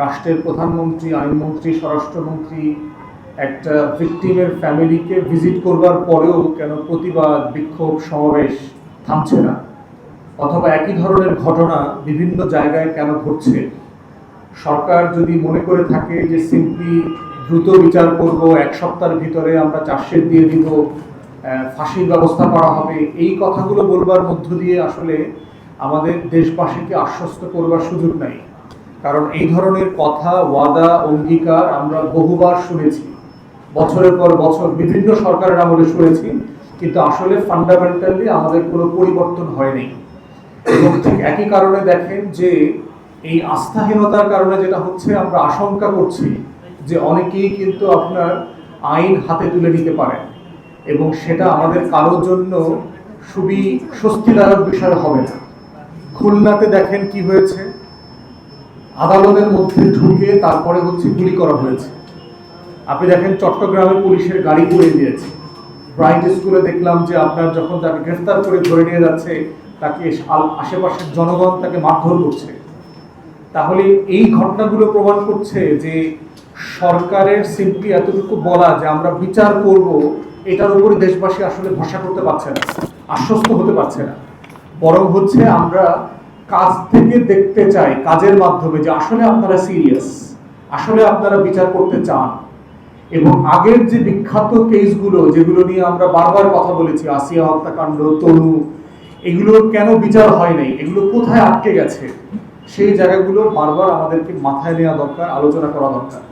রাষ্ট্রের প্রধানমন্ত্রী, আইনমন্ত্রী, স্বরাষ্ট্রমন্ত্রী একটা ভিকটিমের ফ্যামিলিকে ভিজিট করবার পরেও কেন প্রতিবাদ, বিক্ষোভ, সমাবেশ থামছে না, অথবা একই ধরনের ঘটনা বিভিন্ন জায়গায় কেন ঘটছে? সরকার যদি মনে করে থাকে যে সিম্পলি দ্রুত বিচার করব, এক সপ্তাহের ভিতরে আমরা চার্জশিট দিয়ে দিব, ফাঁসির ব্যবস্থা করা হবে, এই কথাগুলো বলবার মধ্য দিয়ে আসলে আমাদের দেশবাসীকে আশ্বস্ত করবার সুযোগ নাই। কারণ এই ধরনের কথা, ওয়াদা, অঙ্গীকার আমরা বহুবার শুনেছি, বছরের পর বছর বিভিন্ন সরকারের আমলে শুনেছি, কিন্তু আসলে ফান্ডামেন্টালি আমাদের কোনো পরিবর্তন হয়নি। এবং ঠিক একই কারণে দেখেন যে এই আস্থাহীনতার কারণে যেটা হচ্ছে, আমরা আশঙ্কা করছি যে অনেকেই কিন্তু আপনার আইন হাতে তুলে নিতে পারেন, এবং সেটা আমাদের কারোর জন্য খুবই স্বস্তিদায়ক বিষয় হবে না। খুলনাতে দেখেন কি হয়েছে, আদালতের মধ্যে ঢুকে তারপরে গুলি করা হয়েছে। আপনি দেখেন চট্টগ্রামে পুলিশের গাড়ি পুড়িয়ে দিয়েছে। ব্রাইট স্কুলে দেখলাম যে আপনার যখন তাকে গ্রেফতার করে ধরে নিয়ে যাচ্ছে, তাকে আশেপাশের জনগণ তাকে মারধর করছে। তাহলে এই ঘটনাগুলো প্রমাণ করছে যে সরকারের সিম্পলি এতটুকু বলা যে আমরা বিচার করব, এটার উপরে দেশবাসী আসলে ভরসা করতে পারছে না, আশ্বস্ত হতে পারছে না। বরং হচ্ছে আমরা কাজ থেকে দেখতে চাই, কাজের মাধ্যমে, যে আসলে আপনারা সিরিয়াস, আসলে আপনারা বিচার করতে চান। এবং আগের যে বিখ্যাত কেসগুলো যেগুলো নিয়ে আমরা বারবার কথা বলেছি, আসিয়া হত্যাকাণ্ড, তনু, এগুলো কেন বিচার হয় নাই, এগুলো কোথায় আটকে গেছে, সেই জায়গাগুলো বারবার আমাদেরকে মাথায় নেওয়া দরকার, আলোচনা করা দরকার।